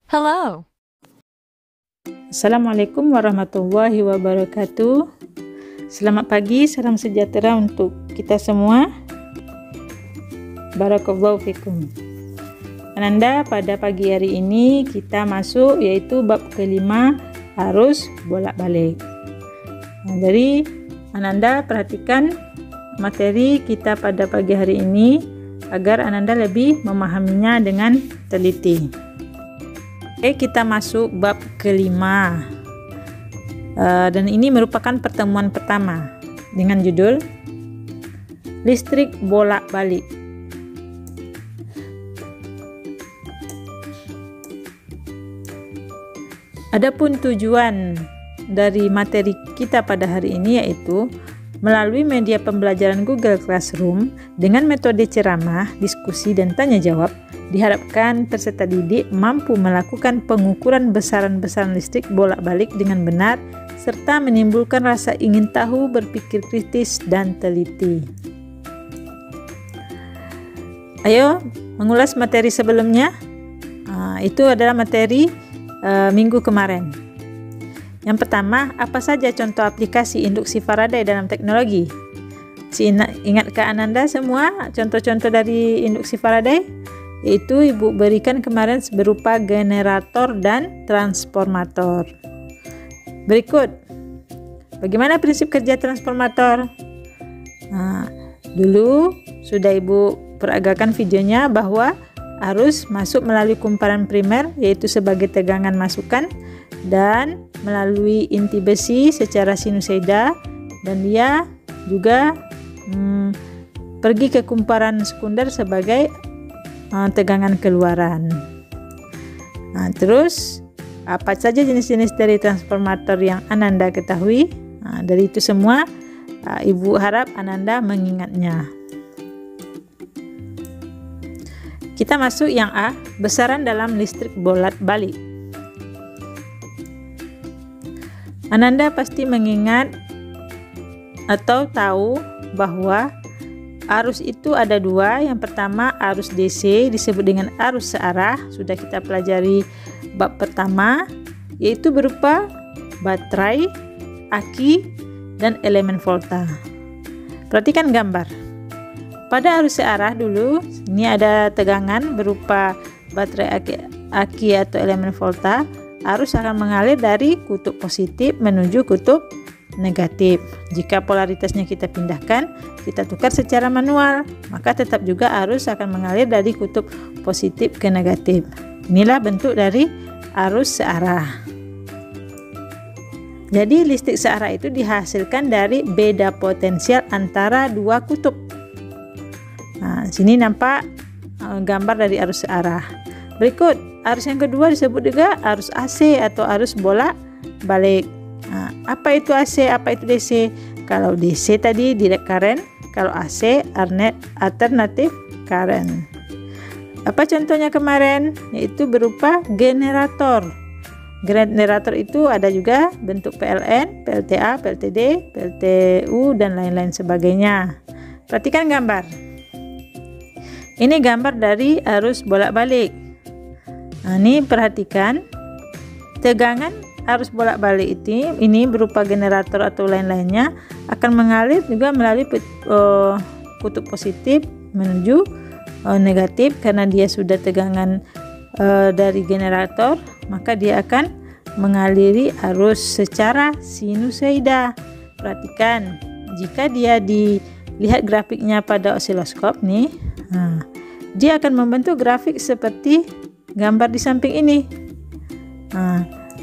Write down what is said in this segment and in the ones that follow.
Hello. Assalamualaikum warahmatullahi wabarakatuh. Selamat pagi, salam sejahtera untuk kita semua. Barakallahu fikum. Ananda, pada pagi hari ini kita masuk yaitu bab kelima, arus bolak-balik. Jadi Ananda perhatikan materi kita pada pagi hari ini agar Ananda lebih memahaminya dengan teliti. Oke, kita masuk bab kelima, dan ini merupakan pertemuan pertama dengan judul listrik bolak-balik. Adapun tujuan dari materi kita pada hari ini yaitu melalui media pembelajaran Google Classroom dengan metode ceramah, diskusi, dan tanya jawab, diharapkan peserta didik mampu melakukan pengukuran besaran-besaran listrik bolak-balik dengan benar serta menimbulkan rasa ingin tahu, berpikir kritis, dan teliti. Ayo mengulas materi sebelumnya. Itu adalah materi minggu kemarin. Yang pertama, apa saja contoh aplikasi induksi Faraday dalam teknologi? Ingatkah Ananda semua contoh-contoh dari induksi Faraday? Yaitu Ibu berikan kemarin berupa generator dan transformator. Berikut, bagaimana prinsip kerja transformator? Dulu sudah Ibu peragakan videonya bahwa arus masuk melalui kumparan primer yaitu sebagai tegangan masukan dan melalui inti besi secara sinusoida, dan dia juga pergi ke kumparan sekunder sebagai tegangan keluaran. Terus apa saja jenis-jenis dari transformator yang Ananda ketahui? Dari itu semua Ibu harap Ananda mengingatnya. Kita masuk yang A, besaran dalam listrik bolak-balik. Ananda pasti mengingat atau tahu bahwa arus itu ada dua. Yang pertama arus DC disebut dengan arus searah, sudah kita pelajari bab pertama, yaitu berupa baterai, aki, dan elemen volta. Perhatikan gambar. Pada arus searah dulu, ini ada tegangan berupa baterai aki atau elemen volta. Arus akan mengalir dari kutub positif menuju kutub negatif. Jika polaritasnya kita pindahkan, kita tukar secara manual, maka tetap juga arus akan mengalir dari kutub positif ke negatif. Inilah bentuk dari arus searah. Jadi listrik searah itu dihasilkan dari beda potensial antara dua kutub. Sini nampak gambar dari arus searah. Berikut, arus yang kedua disebut juga arus AC atau arus bolak-balik. Apa itu AC, apa itu DC? Kalau DC tadi direct current, kalau AC alternative current. Apa contohnya kemarin? Yaitu berupa generator. Generator itu ada juga bentuk PLN, PLTA, PLTD, PLTU, dan lain-lain sebagainya. Perhatikan gambar. Ini gambar dari arus bolak-balik. Ini perhatikan tegangan arus bolak-balik ini berupa generator atau lain-lainnya akan mengalir juga melalui kutub positif menuju negatif. Karena dia sudah tegangan dari generator, maka dia akan mengaliri arus secara sinusoida. Perhatikan, jika dia dilihat grafiknya pada osiloskop nih, dia akan membentuk grafik seperti gambar di samping ini.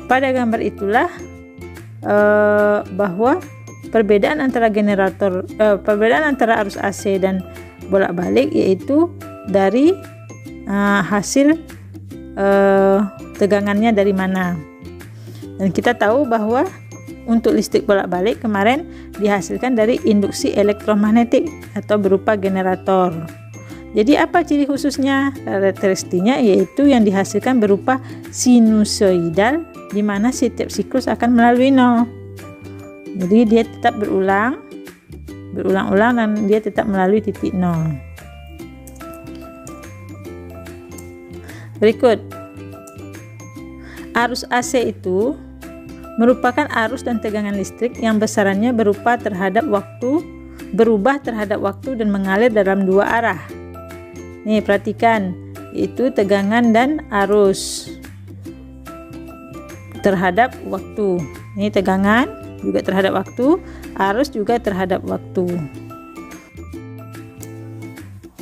Pada gambar itulah bahwa perbedaan antara arus AC dan bolak-balik yaitu dari hasil tegangannya dari mana. Dan kita tahu bahwa untuk listrik bolak-balik kemarin dihasilkan dari induksi elektromagnetik atau berupa generator. Jadi apa ciri khususnya? Karakteristiknya yaitu yang dihasilkan berupa sinusoidal, di mana setiap siklus akan melalui nol. Jadi dia tetap berulang-ulang dan dia tetap melalui titik nol. Berikut, Arus AC itu merupakan arus dan tegangan listrik yang besarannya berubah terhadap waktu dan mengalir dalam dua arah. Nih, perhatikan, itu tegangan dan arus terhadap waktu. Ini tegangan juga terhadap waktu, arus juga terhadap waktu.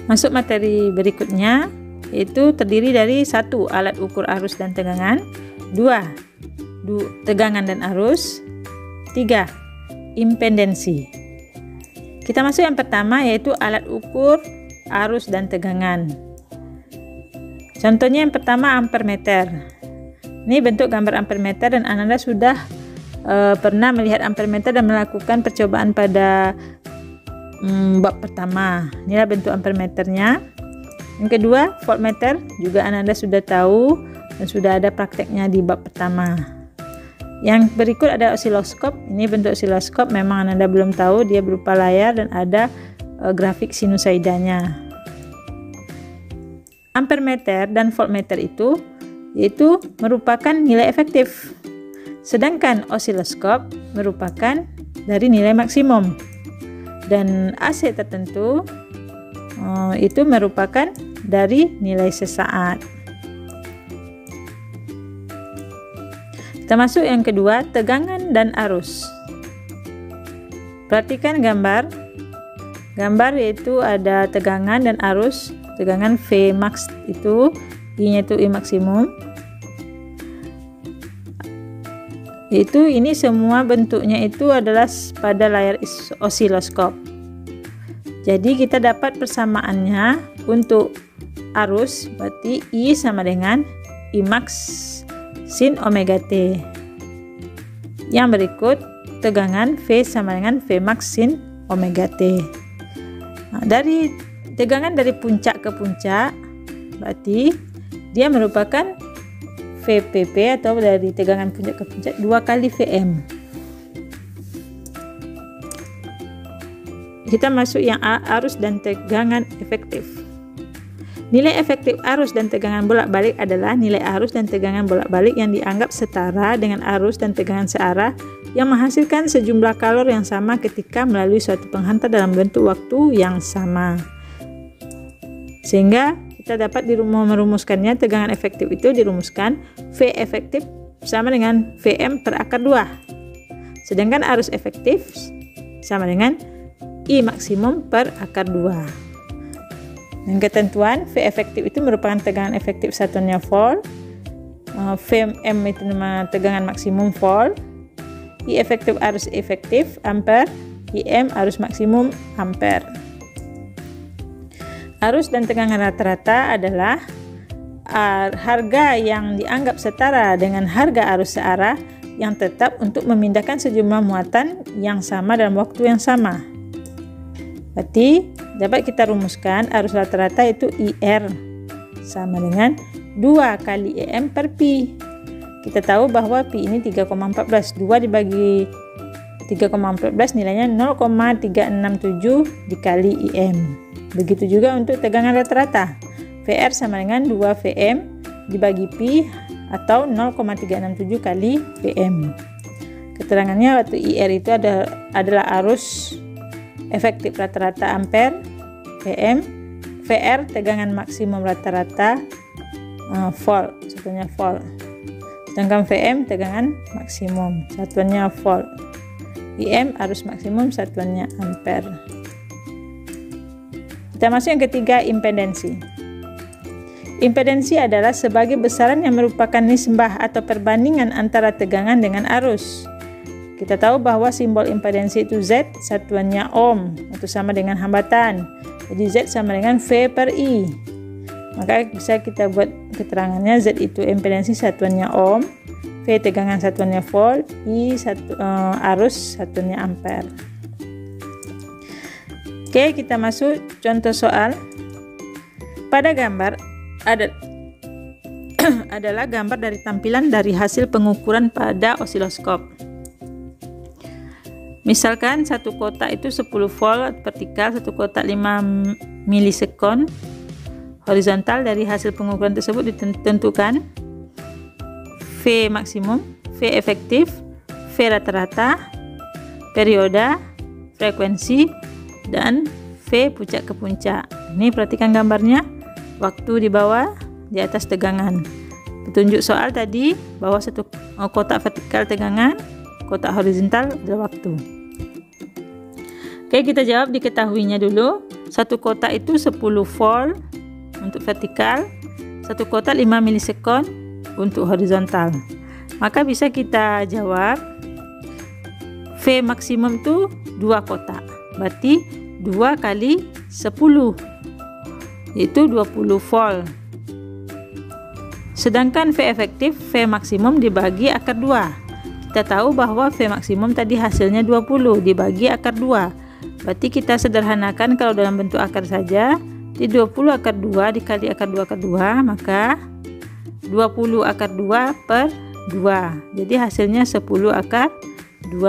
Masuk materi berikutnya, yaitu terdiri dari 1. Alat ukur arus dan tegangan, 2. Tegangan dan arus, 3. Impedensi. Kita masuk yang pertama, yaitu alat ukur arus dan tegangan. Contohnya yang pertama ampermeter. Ini bentuk gambar ampermeter dan Ananda sudah pernah melihat ampermeter dan melakukan percobaan pada bab pertama. Inilah bentuk ampermeternya. Yang kedua, voltmeter, juga Ananda sudah tahu dan sudah ada prakteknya di bab pertama. Yang berikut ada osiloskop. Ini bentuk osiloskop, memang Ananda belum tahu, dia berupa layar dan ada grafik sinusoidanya. Ampermeter dan voltmeter itu yaitu merupakan nilai efektif, sedangkan osiloskop merupakan dari nilai maksimum, dan AC tertentu itu merupakan dari nilai sesaat. Kita masuk yang kedua, tegangan dan arus. Perhatikan gambar yaitu ada tegangan dan arus. Tegangan V max itu, I-nya itu I maksimum. Ini semua bentuknya itu adalah pada layar osiloskop. Jadi kita dapat persamaannya untuk arus, berarti I sama dengan I max sin omega T. Yang berikut tegangan V sama dengan V max sin omega T. Nah, dari tegangan dari puncak ke puncak, berarti dia merupakan VPP atau dari tegangan puncak ke puncak 2 kali Vm. Kita masuk yang arus dan tegangan efektif. Nilai efektif arus dan tegangan bolak-balik adalah nilai arus dan tegangan bolak-balik yang dianggap setara dengan arus dan tegangan searah yang menghasilkan sejumlah kalor yang sama ketika melalui suatu penghantar dalam bentuk waktu yang sama. Sehingga kita dapat merumuskannya. Tegangan efektif itu dirumuskan V efektif sama dengan Vm per akar 2. Sedangkan arus efektif sama dengan I maksimum per akar 2. Dan ketentuan V efektif itu merupakan tegangan efektif satuannya volt, Vm itu nama tegangan maksimum volt, I efektif arus efektif ampere, Im arus maksimum ampere. Arus dan tegangan rata-rata adalah harga yang dianggap setara dengan harga arus searah yang tetap untuk memindahkan sejumlah muatan yang sama dalam waktu yang sama. Berarti dapat kita rumuskan arus rata-rata itu IR sama dengan 2 kali EM per Pi. Kita tahu bahwa Pi ini 3,14. 2 dibagi 3,14 nilainya 0,367 dikali IM. Begitu juga untuk tegangan rata-rata. VR sama dengan 2 Vm dibagi Pi atau 0,367 kali Vm. Keterangannya waktu IR itu adalah arus efektif rata-rata ampere, Vm, VR tegangan maksimum rata-rata volt, satuannya volt. Sedangkan Vm tegangan maksimum, satuannya volt. Im arus maksimum, satuannya ampere. Kita masuk yang ketiga, impedensi. Impedensi adalah sebagai besaran yang merupakan nisbah atau perbandingan antara tegangan dengan arus. Kita tahu bahwa simbol impedensi itu Z, satuannya ohm, itu sama dengan hambatan. Jadi Z sama dengan V per I. Maka bisa kita buat keterangannya Z itu impedensi satuannya ohm, V tegangan satuannya volt, I arus satuannya ampere. Oke, kita masuk contoh soal. Pada gambar adalah gambar dari tampilan dari hasil pengukuran pada osiloskop. Misalkan satu kotak itu 10 volt vertikal, satu kotak 5 milisekon horizontal. Dari hasil pengukuran tersebut ditentukan V maksimum, V efektif, V rata-rata, periode, frekuensi, dan V puncak ke puncak. Ini perhatikan gambarnya, waktu di bawah, di atas tegangan. Petunjuk soal tadi bahwa satu kotak vertikal tegangan, kotak horizontal adalah waktu. Oke, kita jawab diketahuinya dulu. Satu kotak itu 10 volt untuk vertikal, satu kotak 5 milisekund untuk horizontal. Maka bisa kita jawab V maksimum itu 2 kotak, berarti 2 kali 10 yaitu 20 volt. Sedangkan V efektif, V maksimum dibagi akar 2. Kita tahu bahwa V maksimum tadi hasilnya 20 dibagi akar 2. Berarti kita sederhanakan kalau dalam bentuk akar saja. Di 20 akar 2 dikali akar 2 akar 2, maka 20 akar 2 per 2. Jadi hasilnya 10 akar 2.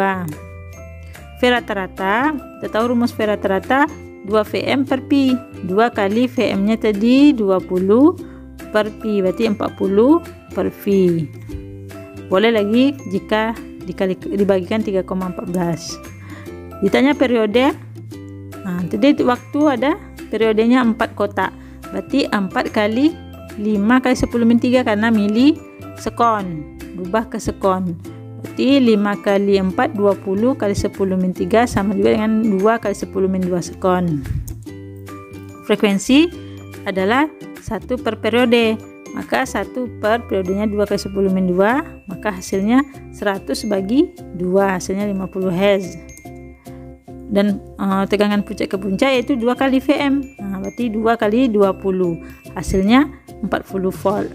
V rata-rata, kita tahu rumus V rata-rata 2 Vm per Pi. 2 kali Vm-nya tadi 20 per Pi, berarti 40 per Pi. Boleh lagi jika dibagikan 3,14. Ditanya periode, nah tadi waktu ada periodenya 4 kotak, berarti 4 kali 5 kali 10 min 3 karena milisekon, berubah ke sekon, berarti 5 kali 4 20 kali 10 min 3 sama juga dengan 2 kali 10 min 2 sekon. Frekuensi adalah 1 per periode, maka 1 per periodenya 2 kali 10 min 2, maka hasilnya 100 bagi 2, hasilnya 50 Hz. Dan tegangan puncak ke puncak yaitu 2 kali Vm, nah, berarti 2 kali 20, hasilnya 40 volt.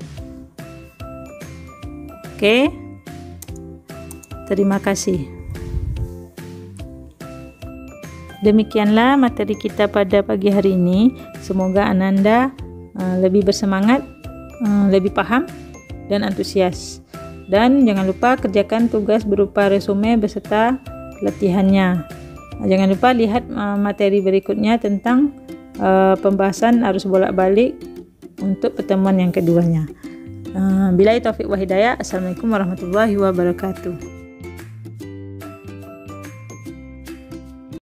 Oke, terima kasih. Demikianlah materi kita pada pagi hari ini. Semoga Ananda lebih bersemangat, lebih paham dan antusias. Dan jangan lupa kerjakan tugas berupa resume beserta latihannya. Jangan lupa lihat materi berikutnya tentang pembahasan arus bolak-balik untuk pertemuan yang keduanya. Billahi taufiq wa hidayah. Assalamualaikum warahmatullahi wabarakatuh.